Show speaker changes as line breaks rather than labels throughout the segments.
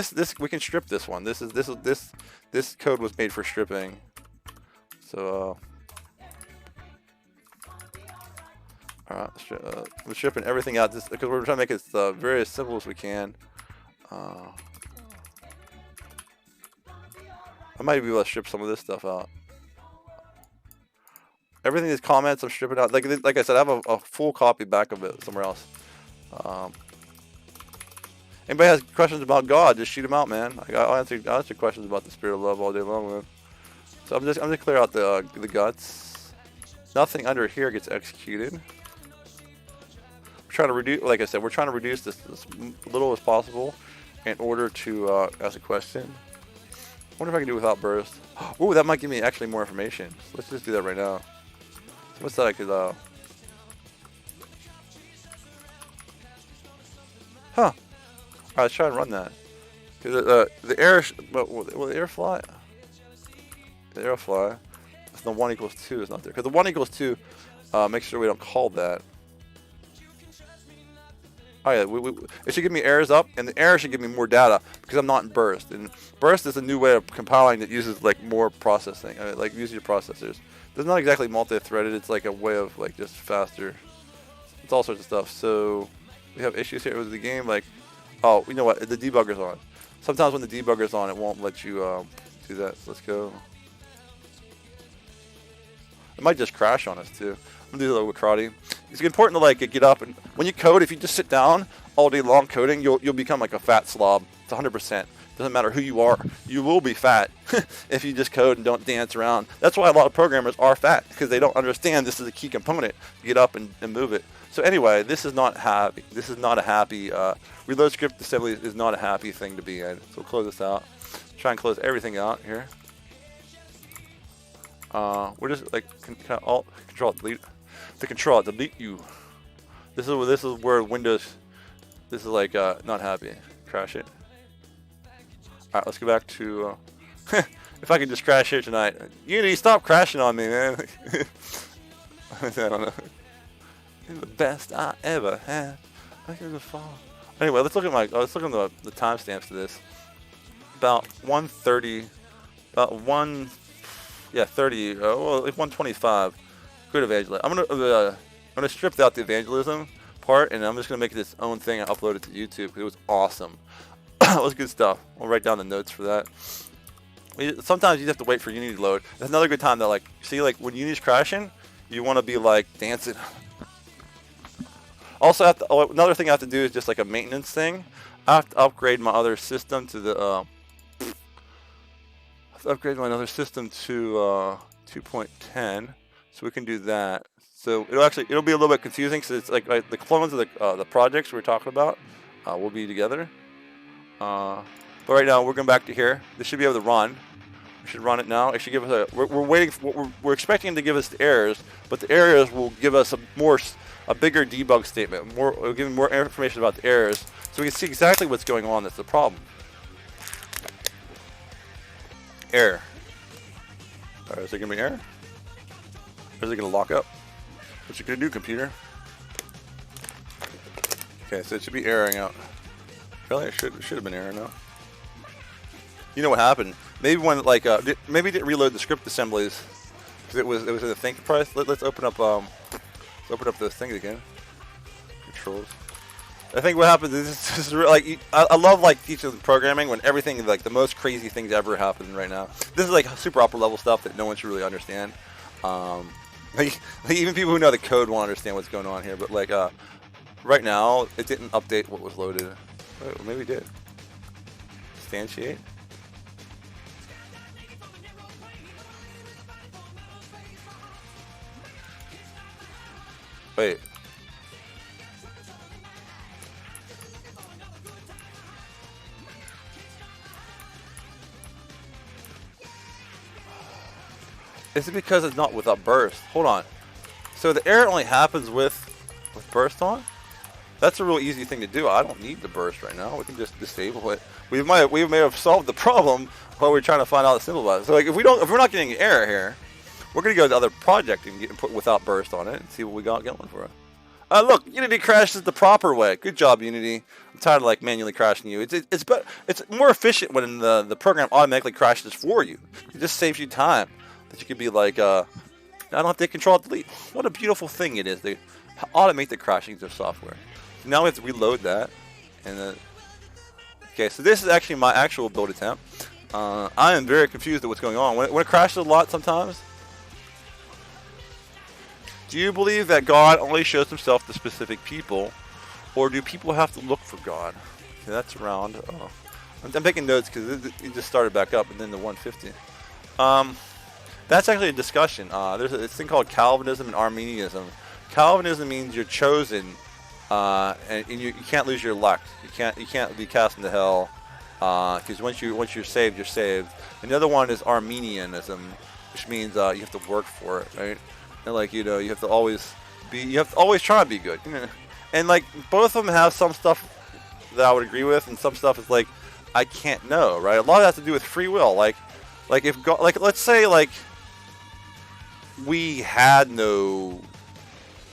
This we can strip this one. This code was made for stripping. So alright, we're stripping everything out because we're trying to make it very as simple as we can. I might be able to strip some of this stuff out. Everything is comments, I'm stripping out. Like I said, I have a full copy back of it somewhere else. Anybody has questions about God, just shoot them out, man. I'll answer questions about the spirit of love all day long, man. So I'm just clear out the guts. Nothing under here gets executed. We're trying to reduce, like I said, we're trying to reduce this as little as possible in order to ask a question. I wonder if I can do it without burst. Ooh, that might give me actually more information. So let's just do that right now. So what's that I could huh. Alright, let's try and run that. Cause the air, will the air fly? The air fly. The 1 equals 2 is not there. Because the 1 equals 2, make sure we don't call that. Oh yeah, it should give me errors up, and the error should give me more data because I'm not in burst. And burst is a new way of compiling that uses like more processing, like uses your processors. It's not exactly multi-threaded. It's like a way of like just faster. It's all sorts of stuff. So we have issues here with the game. Like, oh, you know what? The debugger's on. Sometimes when the debugger's on, it won't let you do that. So let's go. It might just crash on us too. I'm gonna do a little karate. It's important to like get up, and when you code, if you just sit down all day long coding, you'll become like a fat slob. It's 100%. Doesn't matter who you are, you will be fat if you just code and don't dance around. That's why a lot of programmers are fat, because they don't understand this is a key component to get up and move it. So anyway, this is not happy. This is not a happy reload script assembly is not a happy thing to be in. So we'll close this out. Try and close everything out here. We're just like alt control delete. To control delete you. This is where Windows. This is like not happy. Crash it. All right, let's go back to. If I could just crash here tonight. Unity, stop crashing on me, man. I don't know. It's the best I ever had. I think it was a fall. Anyway, let's look at the timestamps to this. About 1:30. About 1:30. Well, 1:25. Good evangelism. I'm gonna strip out the evangelism part, and I'm just gonna make it its own thing and upload it to YouTube because it was awesome. It was good stuff. I'll write down the notes for that. Sometimes you have to wait for Unity to load. That's another good time to like see like when Unity's crashing, you want to be like dancing. Also, another thing I have to do is just like a maintenance thing. I have to upgrade my other system to the. I have to upgrade my other system to 2.10. So we can do that. So it'll be a little bit confusing because it's like the clones of the projects we were talking about will be together. But right now we're going back to here. This should be able to run. We should run it now. It should give us we're waiting for, we're expecting to give us the errors, but the errors will give us a bigger debug statement. It'll give more information about the errors, so we can see exactly what's going on. That's the problem. Error. All right, is it gonna be error? Or is it going to lock up? What you going to do, computer? Okay, so it should be erroring out. Really? It should have been erroring out. You know what happened? Maybe when like maybe it didn't reload the script assemblies because it was in the think price. Let's open up those things again. Controls. I think what happens is this is like I love like teaching programming when everything like the most crazy things ever happen right now. This is like super upper level stuff that no one should really understand. Like even people who know the code won't understand what's going on here, but like right now it didn't update what was loaded. Wait, maybe it did. Instantiate. Wait. Is it because it's not without burst? Hold on. So the error only happens with burst on? That's a real easy thing to do. I don't need the burst right now. We can just disable it. We may have solved the problem while we're trying to find out the simple about it. So like if we're not getting an error here, we're gonna go to the other project and put without burst on it and see what we got going for it. Look, Unity crashes the proper way. Good job, Unity. I'm tired of like manually crashing you. It's more efficient when the program automatically crashes for you. It just saves you time. That you could be like, I don't have to control delete. What a beautiful thing it is. They automate the crashing of software. Now we have to reload that. And then, okay, so this is actually my actual build attempt. I am very confused at what's going on. When it crashes a lot sometimes. Do you believe that God only shows himself to specific people? Or do people have to look for God? Okay, that's around. I'm taking notes because it just started back up and then the 150. That's actually a discussion. There's a thing called Calvinism and Arminianism. Calvinism means you're chosen, and you can't lose your luck. You can't be cast into hell, because once you're saved, you're saved. And the other one is Arminianism, which means you have to work for it, right? And like you have to always try to be good. And like both of them have some stuff that I would agree with, and some stuff is like I can't know, right? A lot of that has to do with free will, like if God, like let's say like we had no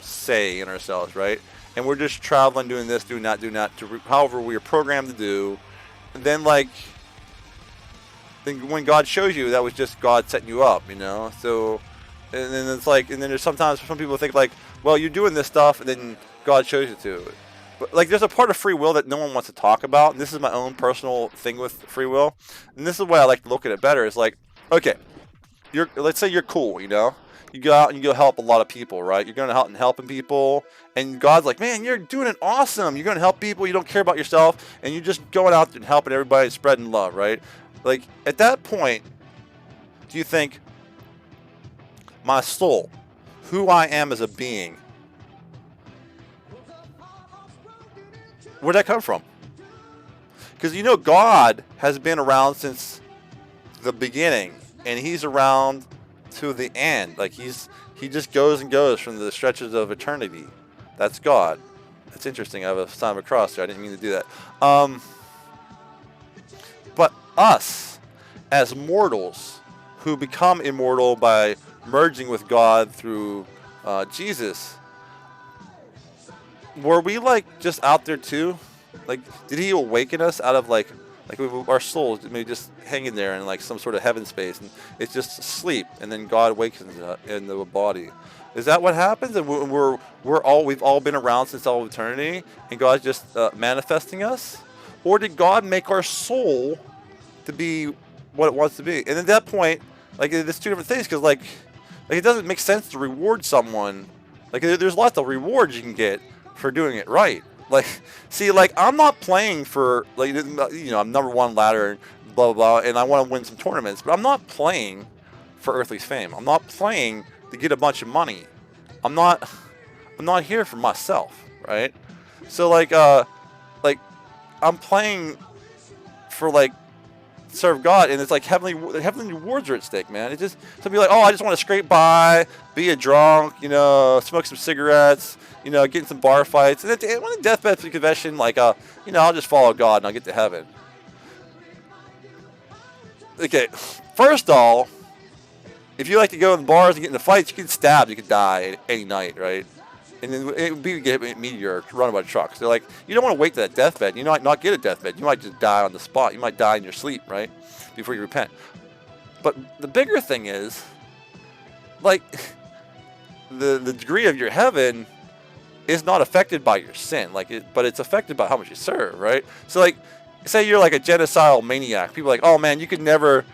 say in ourselves, right? And we're just traveling, doing this, doing that, to however we are programmed to do. And then then when God shows you, that was just God setting you up, So, and then it's like, and then there's sometimes some people think like, well, you're doing this stuff, and then God shows you to it. But like, there's a part of free will that no one wants to talk about, and this is my own personal thing with free will. And this is the way I like to look at it better. Is like, okay, let's say you're cool, You go out and you go help a lot of people, right? You're going out and helping people, and God's like, man, you're doing it awesome. You're going to help people. You don't care about yourself, and you're just going out and helping everybody, spreading love, right? Like, at that point, do you think my soul, who I am as a being, where'd that come from? Because God has been around since the beginning, and he's around to the end. Like he just goes and goes from the stretches of eternity. That's God. That's interesting. I have a sign of a cross there. I didn't mean to do that. But us as mortals who become immortal by merging with God through Jesus, were we like just out there too? Like, did he awaken us out of like our souls maybe just hanging there in like some sort of heaven space, and it's just sleep, and then God awakens in the body? Is that what happens? And we've all been around since all of eternity, and God's just manifesting us? Or did God make our soul to be what it wants to be? And at that point, like, there's two different things, because like it doesn't make sense to reward someone. Like, there's lots of rewards you can get for doing it right. Like, see, like, I'm not playing for, like, I'm #1 ladder and blah, blah, blah, and I want to win some tournaments, but I'm not playing for earthly fame. I'm not playing to get a bunch of money. I'm not here for myself, right? So, like, I'm playing for, like, serve God, and it's like heavenly rewards are at stake, man. It just, some people are like, oh, I just want to scrape by, be a drunk, smoke some cigarettes, get in some bar fights, and then when the deathbed confession, like, I'll just follow God and I'll get to heaven. Okay, first of all, if you like to go in bars and get into fights, you can stab, you can die any night, right? And then it would be get a meteor run by trucks. They're like, you don't want to wait to that deathbed. You might not get a deathbed. You might just die on the spot. You might die in your sleep, right? Before you repent. But the bigger thing is, like, the degree of your heaven is not affected by your sin, but it's affected by how much you serve, right? So, like, say you're like a genocidal maniac. People are like, oh man, you could never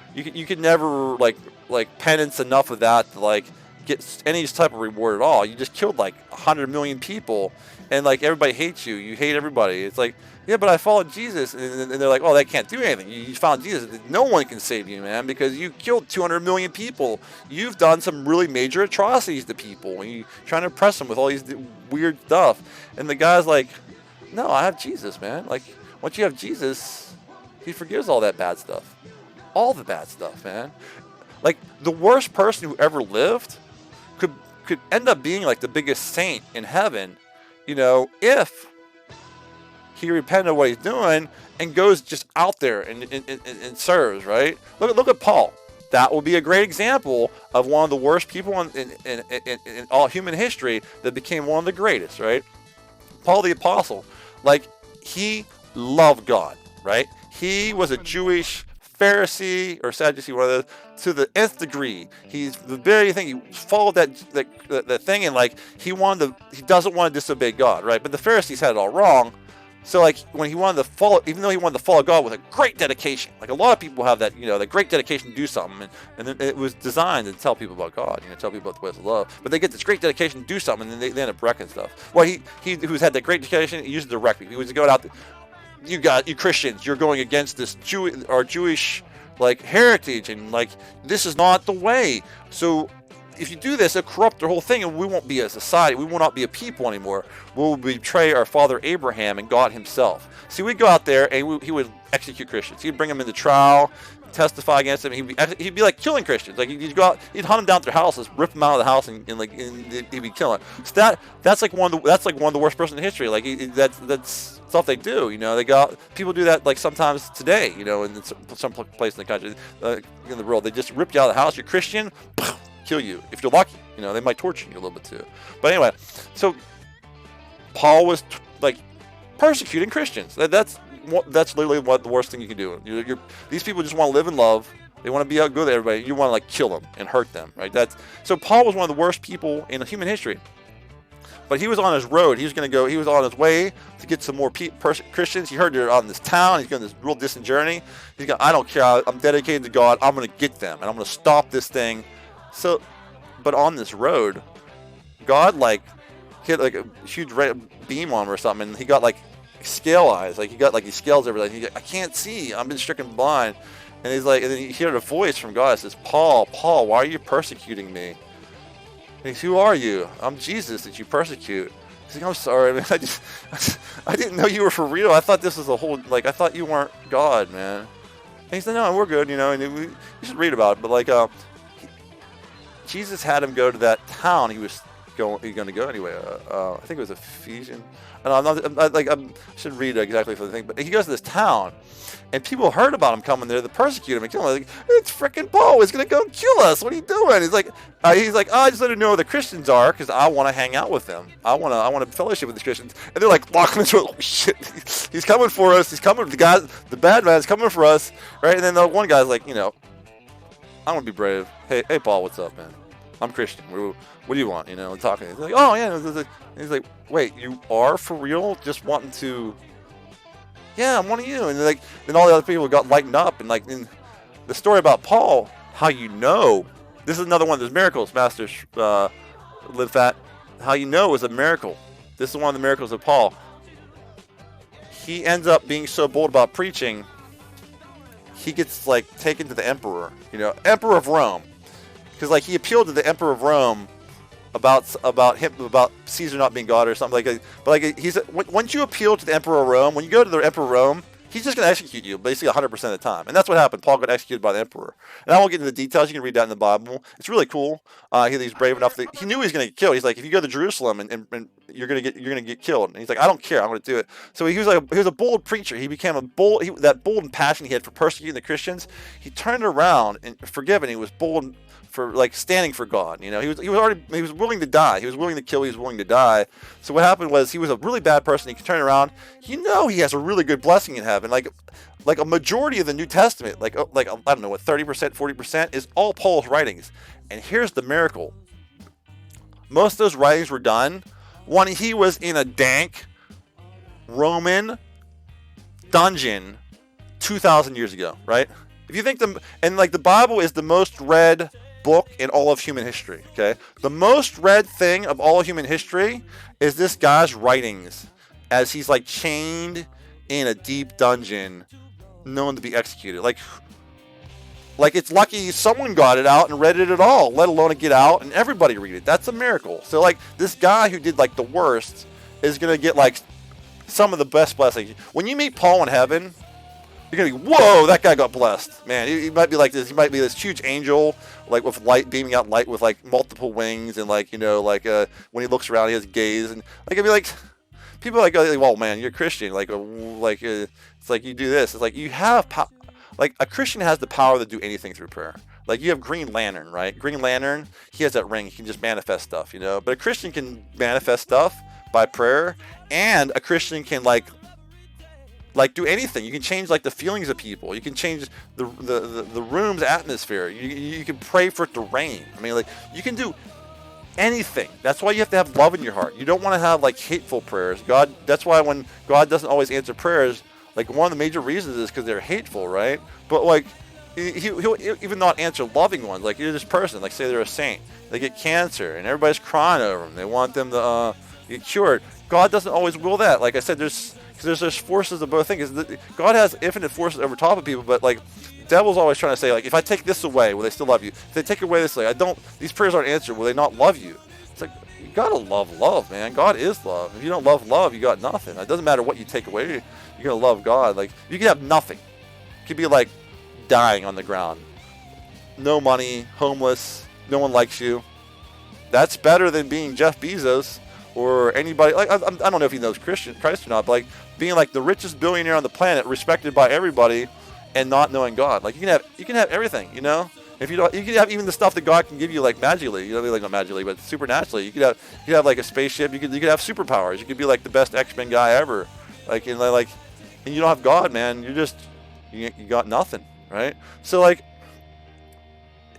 like penance enough of that to like get any type of reward at all. You just killed like 100 million people, and like everybody hates you. You hate everybody. It's like, yeah, but I followed Jesus, and they're like, oh, that can't do anything. You found Jesus. No one can save you, man, because you killed 200 million people. You've done some really major atrocities to people, and you're trying to impress them with all these weird stuff. And the guy's like, no, I have Jesus, man. Like, once you have Jesus, he forgives all that bad stuff. All the bad stuff, man. Like, the worst person who ever lived could end up being like the biggest saint in heaven, if he repented of what he's doing and goes just out there and serves, right? Look at Paul. That will be a great example of one of the worst people in all human history that became one of the greatest, right? Paul the Apostle, like, he loved God, right? He was a Jewish Pharisee or Sadducee, one of those, to the nth degree. He's the very thing. He followed that thing, and like he doesn't want to disobey God, right? But the Pharisees had it all wrong. So like when he wanted to follow, even though he wanted to follow God with a great dedication, like a lot of people have that, the great dedication to do something, and then it was designed to tell people about God, tell people about the ways of love. But they get this great dedication to do something, and then they end up wrecking stuff. Well, he who's had that great dedication, he used it to wreck people. He was going out. You Christians, you're going against this Jewish like heritage, and like this is not the way. So if you do this, it'll corrupt the whole thing, and we won't be a society. We will not be a people anymore. We'll betray our father Abraham and God himself. See, we'd go out there, and he would execute Christians. He'd bring them into trial, testify against them. He'd be like killing Christians. Like he'd go out, he'd hunt them down to their houses, rip them out of the house, and he'd be killing. So that's like one of the worst person in history. Like that's stuff they do. People do that like sometimes today. In some place in the country, in the world, they just rip you out of the house. You're Christian, kill you. If you're lucky, they might torture you a little bit too. But anyway, so Paul was like persecuting Christians. That's literally what the worst thing you can do. These people just want to live in love. They want to be out good with everybody. You want to like kill them and hurt them, right? So Paul was one of the worst people in human history. But he was on his road. He was on his way to get some more Christians. He heard they're on this town. He's going this real distant journey. He's going, I don't care. I'm dedicated to God. I'm going to get them, and I'm going to stop this thing. So, but on this road, God like hit like a huge red beam on him or something, and he got like scale eyes. Like he got like these scales everywhere. He's like, I can't see. I've been stricken blind. And he's like, and then he heard a voice from God that says, Paul, why are you persecuting me? And he's, who are you? I'm Jesus that you persecute. He's like, I'm sorry, man. I didn't know you were for real. I thought this was a whole, like, I thought you weren't God, man. And he said, no, we're good, and you should read about it. But like, Jesus had him go to that town he was going to go anyway. I think it was Ephesians. And I should read exactly for the thing, but he goes to this town, and people heard about him coming there to persecute him and kill him. Like, it's freaking Paul. He's going to go kill us. What are you doing? He's like, I just let him know who the Christians are because I want to hang out with them. I want to fellowship with the Christians. And they're like locking into it. Oh shit, he's coming for us. He's coming. The bad man's coming for us, right? And then the one guy's like, I want to be brave. Hey, Paul, what's up, man? I'm Christian. What do you want? Talking. He's like, oh yeah. He's like, wait, you are for real? Just wanting to? Yeah, I'm one of you. And then all the other people got lightened up, and like in the story about Paul, how this is another one of those miracles. Masters live fat. How it was a miracle. This is one of the miracles of Paul. He ends up being so bold about preaching. He gets like taken to the emperor, Emperor of Rome. Because like he appealed to the Emperor of Rome about Caesar not being God or something like that. But like once you appeal to the Emperor of Rome, when you go to the Emperor of Rome, he's just going to execute you basically 100% of the time. And that's what happened. Paul got executed by the Emperor. And I won't get into the details. You can read that in the Bible. It's really cool. He's brave enough that he knew he was going to get killed. He's like, if you go to Jerusalem and you're going to get killed. And he's like, I don't care. I'm going to do it. So he was a bold preacher. He became that bold and passion he had for persecuting the Christians. He turned around and forgiven. He was bold for like standing for God. He was willing to die. He was willing to kill. He was willing to die. So what happened was he was a really bad person. He could turn around. He has a really good blessing in heaven. Like a majority of the New Testament, like I don't know what 30%, 40% is all Paul's writings. And here's the miracle. Most of those writings were done when he was in a dank Roman dungeon 2,000 years ago, right? If you think the Bible is the most read book in all of human history, okay? The most read thing of all of human history is this guy's writings as he's like chained in a deep dungeon known to be executed. Like it's lucky someone got it out and read it at all, let alone to get out and everybody read it. That's a miracle. So like this guy who did like the worst is going to get like some of the best blessings. When you meet Paul in heaven, you're going to be, whoa, that guy got blessed. Man, he might be like this. He might be this huge angel, like with light, beaming out light with like multiple wings. And like, when he looks around, he has gaze. And like, I'd be like, people are like, well, man, you're a Christian. It's like you do this. It's like you have, like a Christian has the power to do anything through prayer. Like you have Green Lantern, right? Green Lantern, he has that ring. He can just manifest stuff, But a Christian can manifest stuff by prayer and a Christian can like do anything. You can change like the feelings of people. You can change the room's atmosphere. You can pray for it to rain. I mean, like, you can do anything. That's why you have to have love in your heart. You don't want to have like hateful prayers. That's why when God doesn't always answer prayers, like one of the major reasons is because they're hateful, right? But like he'll even not answer loving ones. Like, you're this person, like say they're a saint, they get cancer and everybody's crying over them. They want them to get cured. God doesn't always will that. Like I said, there's forces of both things. God has infinite forces over top of people, but like the devil's always trying to say, like, if I take this away, will they still love you? If they take away this, like, these prayers aren't answered, will they not love you? It's like, you gotta love, man. God is love. If you don't love, you got nothing. It doesn't matter what you take away, you're gonna love God. Like, you can have nothing. You could be like dying on the ground, no money, homeless, no one likes you. That's better than being Jeff Bezos or anybody. Like, I don't know if he knows Christ or not, but like being like the richest billionaire on the planet, respected by everybody, and not knowing God. Like, you can have everything, you know. If you don't, you can have even the stuff that God can give you, like magically. You know, like not magically, but supernaturally. You could have like a spaceship. You could have superpowers. You could be like the best X-Men guy ever. Like, and you don't have God, man. You got nothing, right? So like,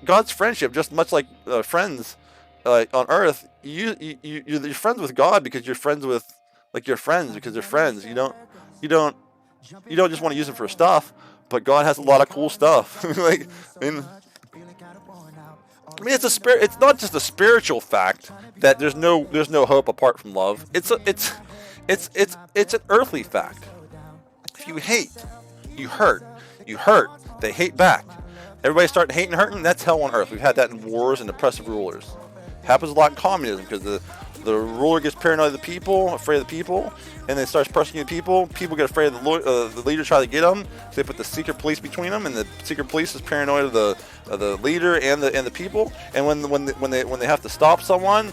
God's friendship, just much like friends, on Earth, you're friends with God because you're friends with your friends because they're friends. You don't just want to use them for stuff, but God has a lot of cool stuff. Like, I mean, it's not just a spiritual fact that there's no hope apart from love. It's an earthly fact. If you hate, you hurt. You hurt, they hate back. Everybody starting hating and hurting. That's hell on earth. We've had that in wars and oppressive rulers. Happens a lot in communism because the ruler gets paranoid of the people, afraid of the people, and then starts persecuting people. People get afraid of the leader, try to get them. So they put the secret police between them, and the secret police is paranoid of the leader and the people. And when they have to stop someone,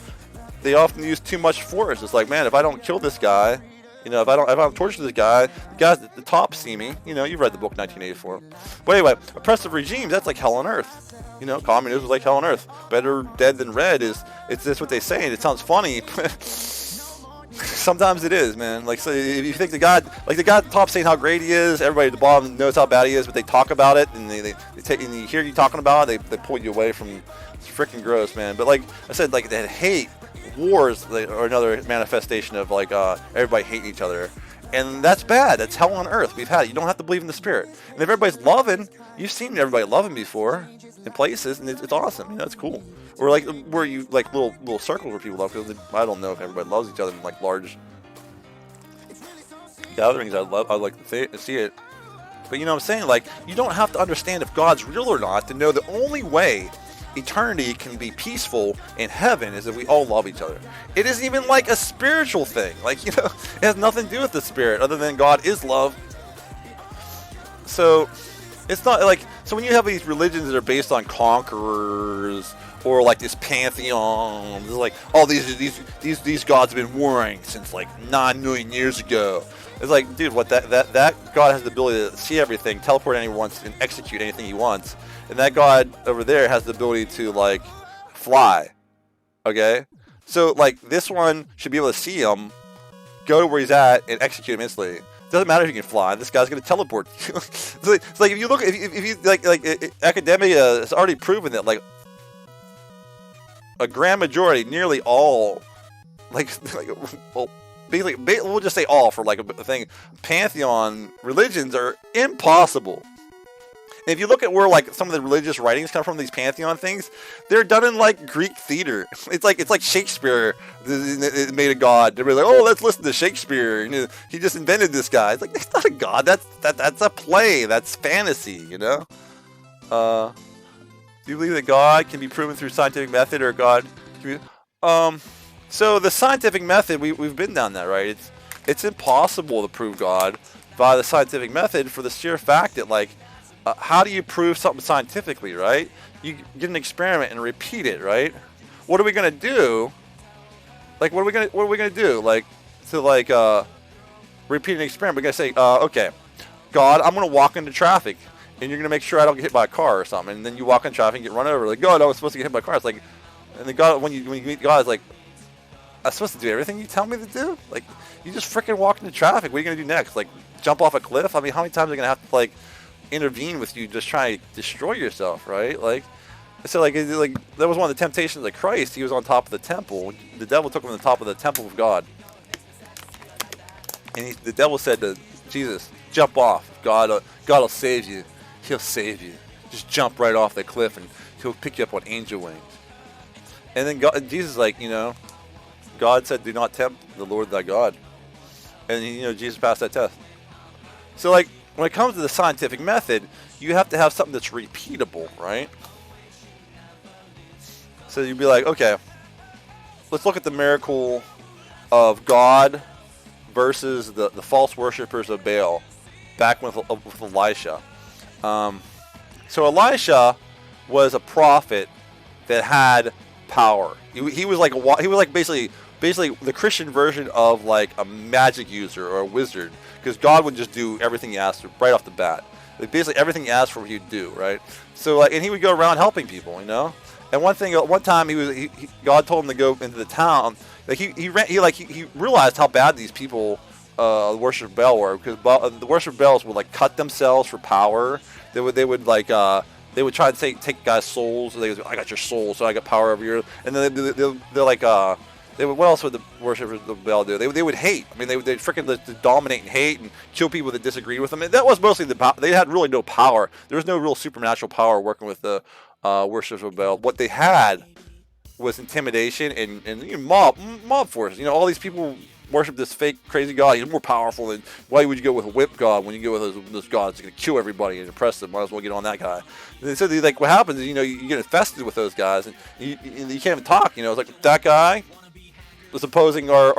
they often use too much force. It's like, man, if I don't kill this guy, you know, if I don't torture this guy, the guys at the top see me. You know, you've read the book 1984. But anyway, oppressive regimes, that's like hell on earth. You know, communism is like hell on earth. Better dead than red it's just what they say, and it sounds funny, but sometimes it is, man. Like, so if you think the guy at the top saying how great he is, everybody at the bottom knows how bad he is, but they talk about it, and they take, and you hear you talking about it, they pull you away from. It's freaking gross, man. But like I said, like, that hate. Wars are another manifestation of like everybody hating each other, and that's bad. That's hell on earth. We've had it. You don't have to believe in the spirit. And if everybody's loving, you've seen everybody loving before in places, and it's awesome. You know, it's cool. Or like where you like little circles where people love. Because I don't know if everybody loves each other in like large gatherings. I'd like to see it. But you know what I'm saying? Like, you don't have to understand if God's real or not to know the only way eternity can be peaceful in heaven is if we all love each other. It isn't even like a spiritual thing. Like, you know, it has nothing to do with the spirit other than God is love. So it's not like, so when you have these religions that are based on conquerors or like this pantheon, like, oh, these gods have been warring since like 9 million years ago. It's like, dude, what that God has the ability to see everything, teleport anywhere he wants, and execute anything he wants. And that God over there has the ability to like fly. Okay? So like, this one should be able to see him, go to where he's at, and execute him instantly. It doesn't matter if you can fly. This guy's gonna teleport. It's like if you look, if you like academia has already proven that like a grand majority, nearly all, well, basically, we'll just say all for like a thing. Pantheon religions are impossible. And if you look at where like some of the religious writings come from, these pantheon things, they're done in like Greek theater. It's like Shakespeare made a god. They're like, oh, let's listen to Shakespeare. You know, he just invented this guy. It's like, that's not a god. That's a play. That's fantasy. You know. Do you believe that God can be proven through scientific method, or God? So the scientific method, we've been down that, right? It's impossible to prove God by the scientific method for the sheer fact that like. How do you prove something scientifically, right? You get an experiment and repeat it, right? What are we gonna do? Like, what are we gonna do? Like, to like repeat an experiment, we're gonna say, okay, God, I'm gonna walk into traffic, and you're gonna make sure I don't get hit by a car or something. And then you walk in traffic and get run over. Like, God, I was supposed to get hit by a car. It's like, and then God, when you meet God, it's like, I'm supposed to do everything you tell me to do? Like, you just freaking walk into traffic. What are you gonna do next? Like, jump off a cliff? I mean, how many times are they gonna have to like intervene with you, just trying to destroy yourself, right? Like, so like that was one of the temptations of Christ. He was on top of the temple. The devil took him to the top of the temple of God, and the devil said to Jesus, "Jump off. God will save you. He'll save you. Just jump right off the cliff, and he'll pick you up on angel wings." And then Jesus, like, you know, God said, "Do not tempt the Lord thy God," and you know, Jesus passed that test. So like, when it comes to the scientific method, you have to have something that's repeatable, right? So you'd be like, okay, let's look at the miracle of God versus the false worshippers of Baal back with Elisha. So Elisha was a prophet that had power. He was like basically the Christian version of like a magic user or a wizard, because God would just do everything he asked right off the bat. Like basically everything he asked for, he'd do, right? So like, and he would go around helping people, you know. And one time God told him to go into the town. Like he realized how bad these people worship Baal were, because the worship Baals would like cut themselves for power. They would try to take guys' souls. They would say, "I got your soul, so I got power over you." And then they're like what else would the worshippers of Baal do? They would hate. I mean, they'd freaking dominate and hate and kill people that disagreed with them. And that was mostly the power. They had really no power. There was no real supernatural power working with the worshippers of Baal. What they had was intimidation and mob force. You know, all these people worship this fake crazy god. He's more powerful than. Why would you go with a whip god when you go with this god that's going to kill everybody and oppress them? Might as well get on that guy. And so like, what happens is, you know, you get infested with those guys, and you can't even talk. You know, it's like that guy was opposing our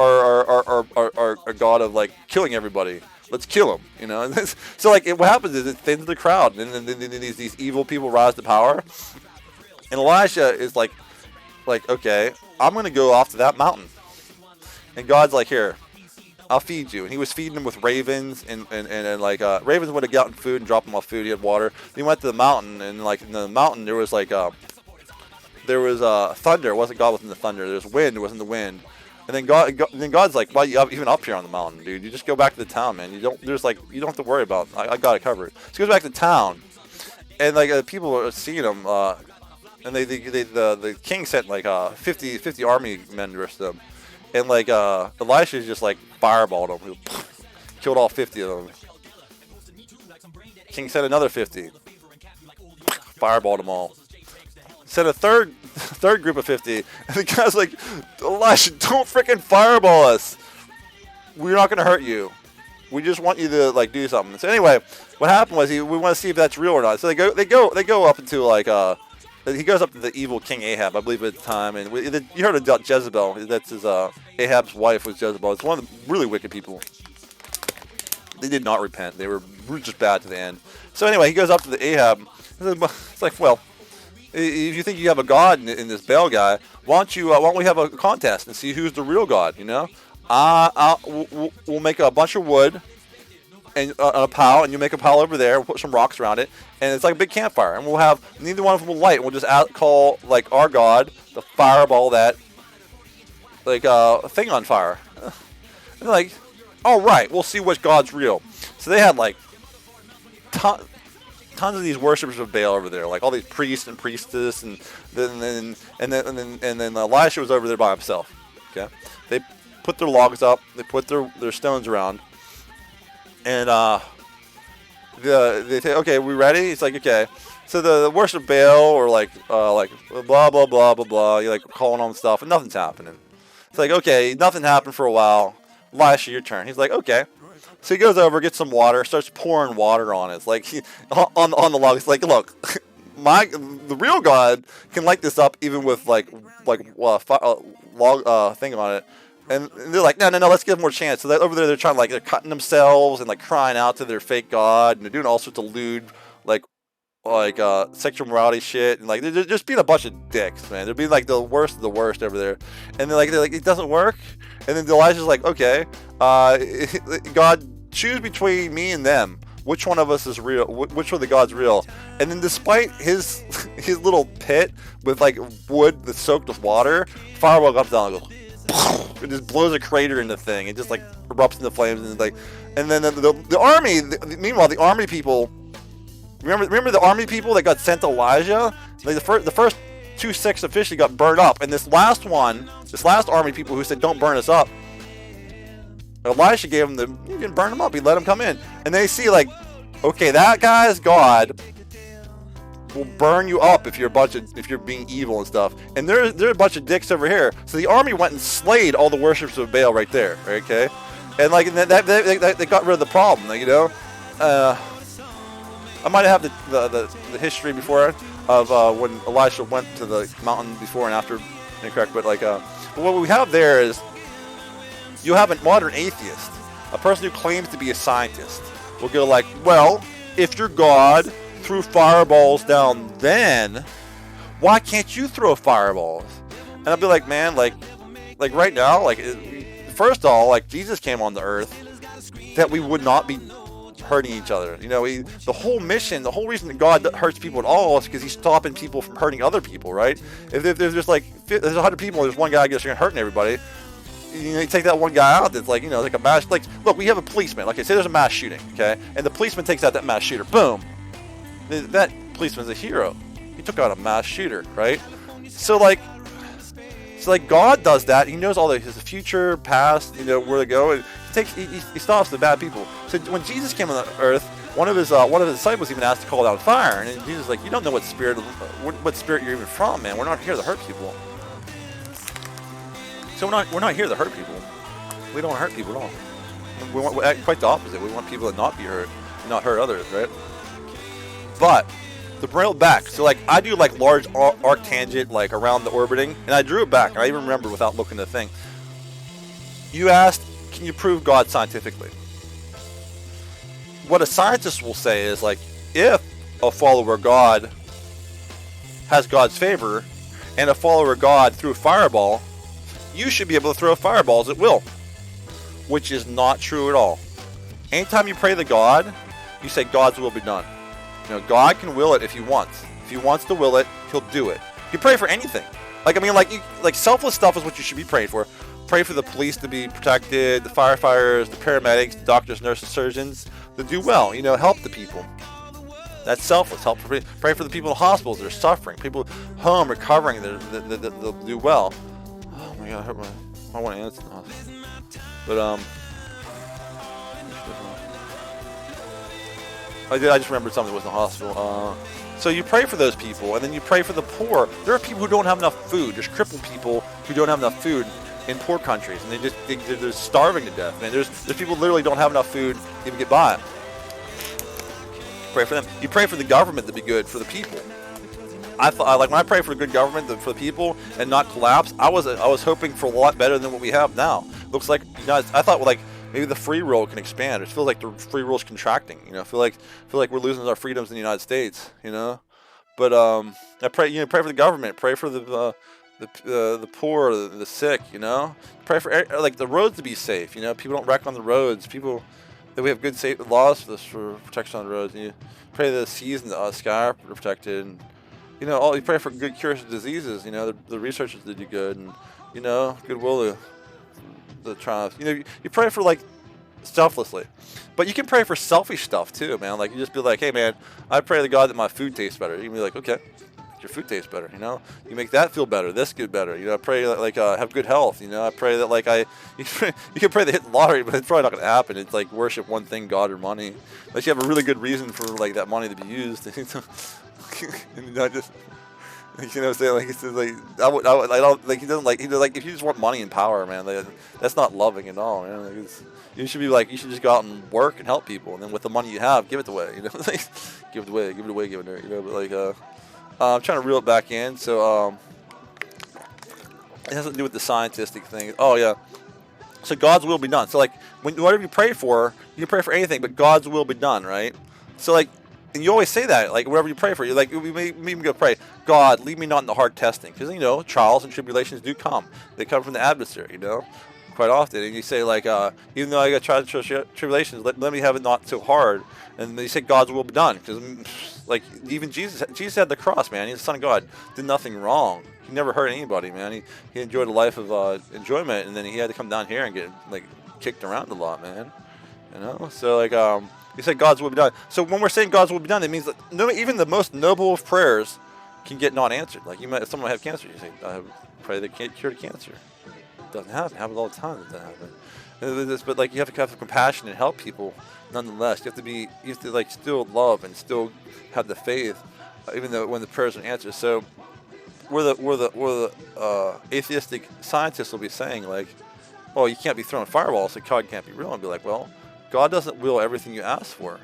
god of like killing everybody. Let's kill him, you know. And so like, what happens is it thins the crowd, and then these evil people rise to power. And Elisha is like, okay, I'm gonna go off to that mountain. And God's like, here, I'll feed you. And he was feeding them with ravens, and ravens would have gotten food and dropped them off food. He had water. Then he went to the mountain, and like in the mountain there was thunder. It wasn't God was in the thunder. There was wind. It wasn't the wind. And then God's like, why are you even up here on the mountain, dude? You just go back to the town, man. You don't have to worry about it. I got it covered. So he goes back to town, and like people are seeing him, and the king sent like 50 army men versus them, and like Elisha just like fireballed them, killed all 50 of them. King sent another 50, fireballed them all. Sent a third group of 50, and the guy's like, Elisha, don't freaking fireball us. We're not gonna hurt you. We just want you to like do something. So anyway, what happened was we want to see if that's real or not. So they go up into like he goes up to the evil King Ahab, I believe at the time, and you heard of Jezebel. That's his Ahab's wife was Jezebel. It's one of the really wicked people. They did not repent. They were just bad to the end. So anyway, he goes up to the Ahab. It's like, well, if you think you have a god in this Baal guy, why don't we have a contest and see who's the real god? You know, we'll make a bunch of wood and a pile, and you make a pile over there. We'll put some rocks around it, and it's like a big campfire. And we'll have neither one of them will light. We'll just call like our god to fireball that like thing on fire. And they're like, all right, we'll see which god's real. So they had like tons of these worshippers of Baal over there, like all these priests and priestess, and then Elisha was over there by himself. Okay, they put their logs up, they put their stones around, and they say, okay, we ready? It's like, okay. So the worship of Baal, or like blah blah blah blah blah, you're like calling on stuff, and nothing's happening. It's like, okay, nothing happened for a while. Elisha, your turn. He's like, okay. So he goes over, gets some water, starts pouring water on it. It's like on the log. It's like, look, the real God can light this up even with log thing on it. And they're like, no, let's give them more chance. So over there, they're cutting themselves and like crying out to their fake God, and they're doing all sorts of lewd like sexual morality shit, and like they're just being a bunch of dicks, man. They're being like the worst of the worst over there. And they're like it doesn't work. And then Elijah's like, okay, God, choose between me and them. Which one of us is real? Which one of the gods real? And then, despite his little pit with like wood that's soaked with water, fireball comes down and goes, just blows a crater in the thing. It just like erupts into flames and like, and then the army. Meanwhile, the army people. Remember the army people that got sent to Elijah? Like the first 2 sects officially got burned up, and this last army people who said don't burn us up. Elisha gave them you can burn them up. He let them come in, and they see like, okay, that guy's God will burn you up if you're being evil and stuff. And there's a bunch of dicks over here. So the army went and slayed all the worshippers of Baal right there. Okay, and like they got rid of the problem. Like, you know, I might have the history before of when Elisha went to the mountain before and after, incorrect. But like, but what we have there is you have a modern atheist, a person who claims to be a scientist. Will go like, well, if your God threw fireballs down then, why can't you throw fireballs? And I'll be like, man, like right now, like, first of all, like, Jesus came on the earth that we would not be hurting each other. You know, the whole mission, the whole reason that God hurts people at all is because he's stopping people from hurting other people, right? If there's just like, there's 100 people, there's one guy I guess you're hurting everybody. You know, you take that one guy out that's like, you know, like a mass, like, look, we have a policeman. Okay, say there's a mass shooting, okay? And the policeman takes out that mass shooter. Boom. That policeman's a hero. He took out a mass shooter, right? So like God does that. He knows all his future, past, you know, where to go. And he stops the bad people. So when Jesus came on the earth, one of his disciples even asked to call down fire. And Jesus was like, you don't know what spirit you're even from, man. We're not here to hurt people. So we're not here to hurt people. We don't want to hurt people at all. We want quite the opposite. We want people to not be hurt, and not hurt others, right? But to bring it back, so like I do like large arc tangent like around the orbiting, and I drew it back. And I even remember without looking at the thing. You asked, can you prove God scientifically? What a scientist will say is like, if a follower of God has God's favor, and a follower of God threw a fireball, you should be able to throw fireballs at will, which is not true at all. Anytime you pray to God, you say God's will be done. You know, God can will it if he wants. If he wants to will it, he'll do it. You pray for anything. Like, I mean, like selfless stuff is what you should be praying for. Pray for the police to be protected, the firefighters, the paramedics, the doctors, nurses, surgeons to do well. You know, help the people. That's selfless. Pray for the people in hospitals that are suffering. People home recovering that they'll do well. Oh my God, I want to answer this. But I just remembered something that was in the hospital. So you pray for those people, and then you pray for the poor. There are people who don't have enough food. There's crippled people who don't have enough food in poor countries, and they're starving to death. I mean, there's people literally don't have enough food to even get by. Pray for them. You pray for the government to be good for the people. I thought, like, when I pray for a good government for the people and not collapse, I was hoping for a lot better than what we have now. Looks like, you know, I thought, well, like, maybe the free world can expand. It feels like the free world's contracting. You know, I feel like we're losing our freedoms in the United States. You know, but I pray. You know, pray for the government. Pray for the poor, the sick. You know, pray for like the roads to be safe. You know, people don't wreck on the roads. People that we have good safe laws for protection on the roads. And you pray the seas and the sky are protected. And, you know, you pray for good cures of diseases. You know, the researchers did you good, and you know, goodwill the triumph. You know, you pray for like selflessly, but you can pray for selfish stuff too, man. Like you just be like, hey man, I pray to God that my food tastes better. You can be like, okay, your food tastes better. You know, you make that feel better. This get better. You know, I pray that like have good health. You know, I pray that like you can pray to hit the lottery, but it's probably not going to happen. It's like worship one thing, God or money. Unless you have a really good reason for like that money to be used. And not just, you know what I'm saying? Like it's just like I don't like he doesn't like if you just want money and power, man, like, that's not loving at all, man. Like you should be like, you should just go out and work and help people, and then with the money you have, give it away. You know, like, give it away. You know, but like I'm trying to reel it back in. So it has to do with the scientific thing. Oh yeah. So God's will be done. So like whatever you pray for, you can pray for anything, but God's will be done, right? So like. And you always say that, like, wherever you pray for, you're like, we may even go pray, God, lead me not into hard testing. Because, you know, trials and tribulations do come. They come from the adversary, you know. quite often. And you say like, even though I got trials and tribulations, let me have it not so hard. And they say God's will be done, because like even Jesus had the cross, man. He's the Son of God, did nothing wrong. He never hurt anybody, man. He enjoyed a life of enjoyment, and then he had to come down here and get like kicked around a lot, man. You know, so like you said God's will be done. So when we're saying God's will be done, it means that even the most noble of prayers can get not answered. Like if someone have cancer, you say, pray they can't cure the cancer. It doesn't happen. It happens all the time. It doesn't happen. But like you have to have compassion and help people. Nonetheless, you have to like still love and still have the faith, even though when the prayers are answered. So where the atheistic scientists will be saying like, oh, you can't be throwing fireballs, so God can't be real, and be like, well, God doesn't will everything you ask for.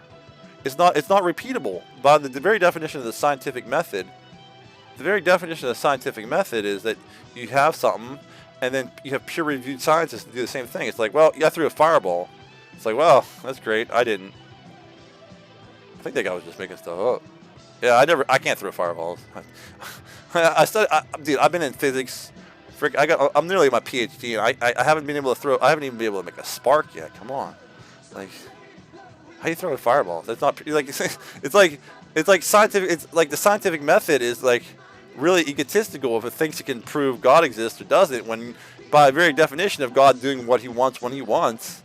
It's not repeatable. By the very definition of the scientific method, the very definition of the scientific method is that you have something, and then you have peer-reviewed scientists do the same thing. It's like, well, yeah, I threw a fireball. It's like, well, that's great. I didn't. I think that guy was just making stuff up. Yeah, I can't throw fireballs. Dude, I've been in physics. I'm nearly my PhD, and I haven't been able to throw. I haven't even been able to make a spark yet. Come on, like, how do you throw a fireball? That's not like it's like scientific. It's like the scientific method is like really egotistical if it thinks it can prove God exists or doesn't. When by very definition of God doing what He wants when He wants,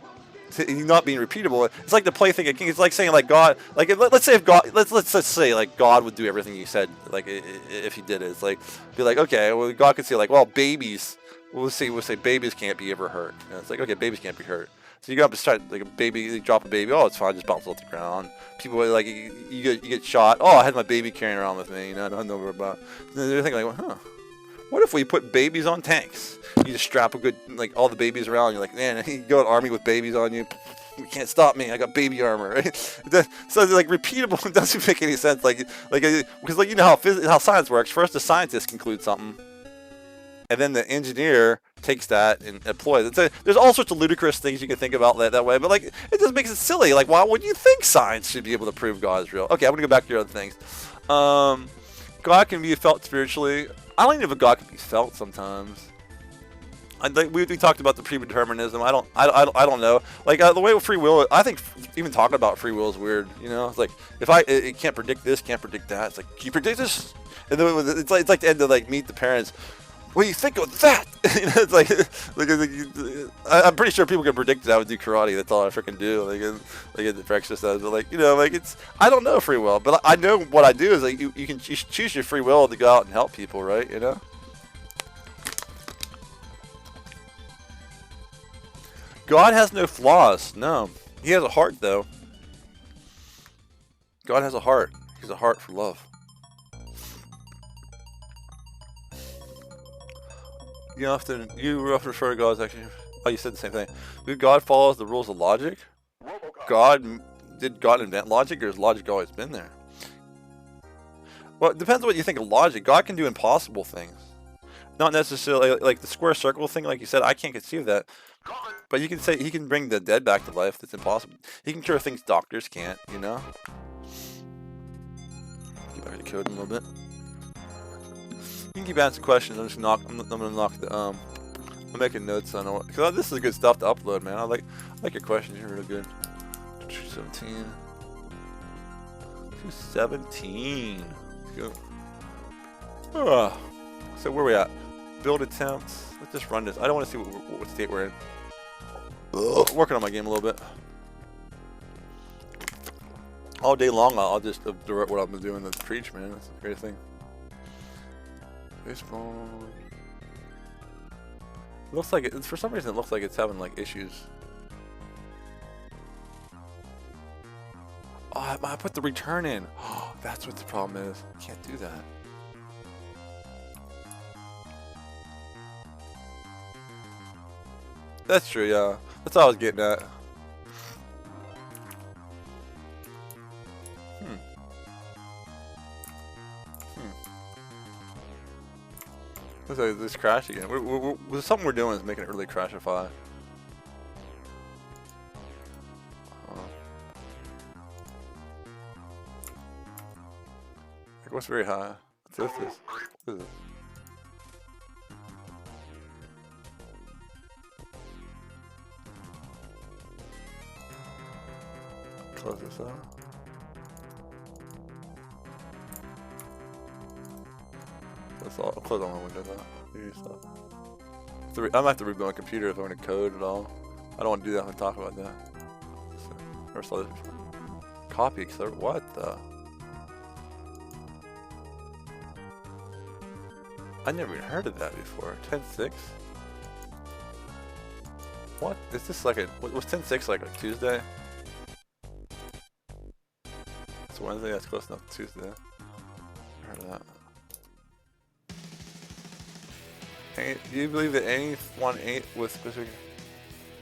He's not being repeatable. It's like the plaything of King. It's like saying like God, like let's say if God, let's say like God would do everything He said, like if He did it. It's like be like, okay, well God could say like, well, babies, we'll say babies can't be ever hurt. You know, it's like, okay, babies can't be hurt. So you go up and start like a baby, you drop a baby, oh it's fine, just bounce off the ground. People like you get shot. Oh, I had my baby carrying around with me. You know, I don't know what about. And then they're thinking like, huh. What if we put babies on tanks? You just strap a good, like, all the babies around. You're like, man, you go to army with babies on you. You can't stop me. I got baby armor, right? So, like, repeatable doesn't make any sense. Because, like, you know how science works. First, the scientist concludes something, and then the engineer takes that and deploys it. There's all sorts of ludicrous things you can think about that way, but, like, it just makes it silly. Like, why would you think science should be able to prove God is real? Okay, I'm going to go back to your other things. God can be felt spiritually. I don't even know if God can be felt sometimes. We talked about the predeterminism. I don't know. Like the way with free will, I think even talking about free will is weird. You know, it's like if it can't predict this, can't predict that. It's like, can you predict this? And then it's like the end of like Meet the Parents. What do you think of that? You know, it's like I'm pretty sure people can predict that I would do karate. That's all I freaking do. Like for exercise, but like, you know, like I don't know free will, but I know what I do is like you choose your free will to go out and help people, right? You know. God has no flaws. No, He has a heart though. God has a heart. He has a heart for love. You often refer to God as actually. Oh, you said the same thing. Did God follows the rules of logic? Did God invent logic, or has logic always been there? Well, it depends on what you think of logic. God can do impossible things. Not necessarily like the square circle thing, like you said. I can't conceive that. But you can say He can bring the dead back to life. That's impossible. He can cure things doctors can't. You know. Get back to code in a little bit. You can keep asking questions. I'm gonna knock the I'm making notes on it, because this is good stuff to upload, man. I like your questions. You're real good. 217. 217. Go. So where we at? Build attempts. Let's just run this. I don't want to see what state we're in. Working on my game a little bit. All day long, I'll just observe what I'm doing and preach, man. That's the greatest thing. Baseball. Looks like it. For some reason, it looks like it's having like issues. Oh, I put the return in. Oh, that's what the problem is. Can't do that. That's true, yeah. That's all I was getting at. Looks like this crashed again. Something we're doing is making it really crashify. Like, what's very high? What's this? What is it? So. That's all. I'll close all my windows out. I'm gonna have to reboot my computer if I'm gonna code at all. I don't want to do that. I'm gonna talk about that. So, never saw this before. Copy, what the? I never even heard of that before. 10.6? What? Is this like a... Was 10.6 like a Tuesday? It's Wednesday, that's close enough to Tuesday. I heard of that. Do you believe that anyone ain't with specific...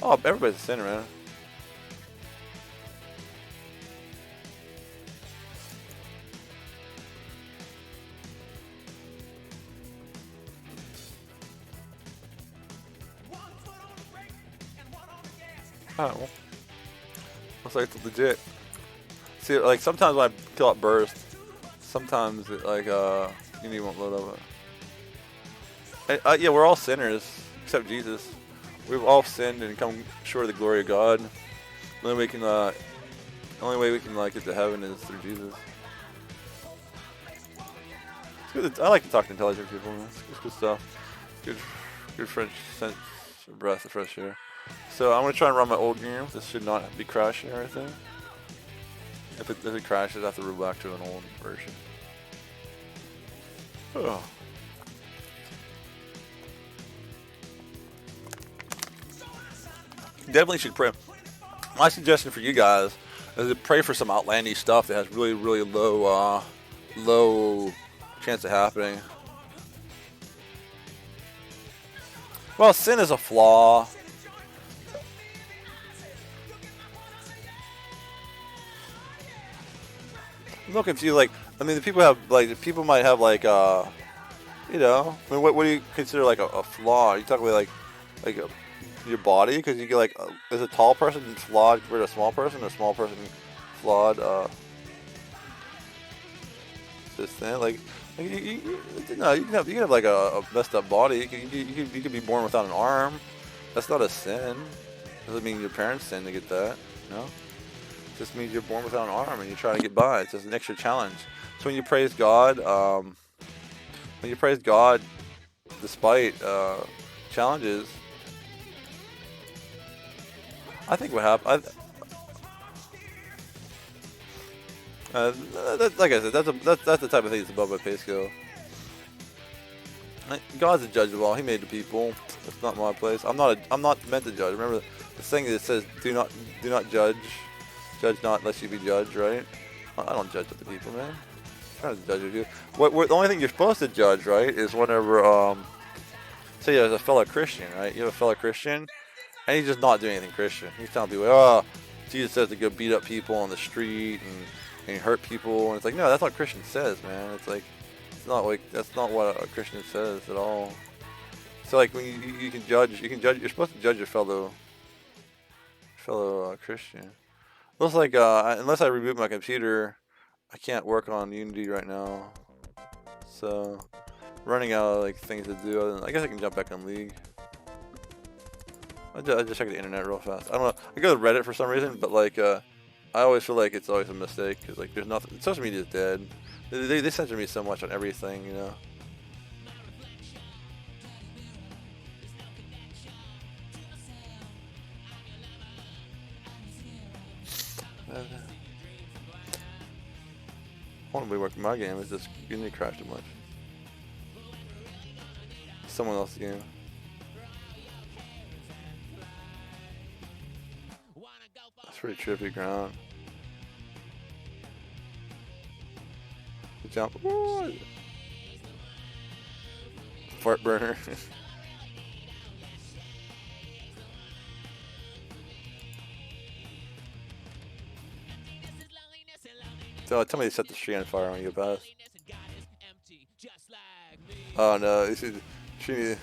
Oh, everybody's a sinner, man. Oh, well. Looks like it's legit. See, like sometimes when I kill out burst, sometimes it, like you need one load of it. Yeah, we're all sinners except Jesus. We've all sinned and come short of the glory of God. The only way we can like get to heaven is through Jesus. It's good. I like to talk to intelligent people, man. It's good stuff. Good French sense of breath of fresh air. So I'm gonna try and run my old game. This should not be crashing or anything. If it crashes, I have to root back to an old version. Oh. Definitely should pray. My suggestion for you guys is to pray for some outlandish stuff that has really, really low chance of happening. Well, sin is a flaw. I'm not confused. Like, I mean, the people might have like, you know, I mean, what do you consider like a flaw? You talk about like your body, because you get like, is a tall person flawed compared to a small person, or a small person flawed? This thing, like you can have like a messed up body. You could be born without an arm. That's not a sin. Doesn't mean your parents sin to get that. No. It just means you're born without an arm and you're trying to get by. It's just an extra challenge. So when you praise God, despite challenges, I think what happened. Like I said, that's the type of thing that's above my pay scale. God's the judge of all. He made the people. It's not my place. I'm not meant to judge. Remember the thing that says, do not judge. Judge not lest you be judged, right? I don't judge other people, man. I'm trying to judge you. The only thing you're supposed to judge, right, is whenever, say there's a fellow Christian, right? You have a fellow Christian, and he's just not doing anything Christian. He's telling people, oh, Jesus says to go beat up people on the street and hurt people, and it's like, no, that's not what Christian says, man. It's like, that's not what a Christian says at all. So like when you can judge, you're supposed to judge your fellow Christian. Looks like unless I reboot my computer, I can't work on Unity right now. So running out of like things to do. I guess I can jump back on League. I just check the internet real fast. I don't know. I go to Reddit for some reason, but like I always feel like it's always a mistake because like there's nothing. Social media is dead. They censor me so much on everything, you know. I want to be working my game. It's just you need to crash too much. Someone else's game. That's pretty trippy ground. Jump. Ooh. Fart burner. So tell me to set the tree on fire when you get past. Oh no, you see, tree.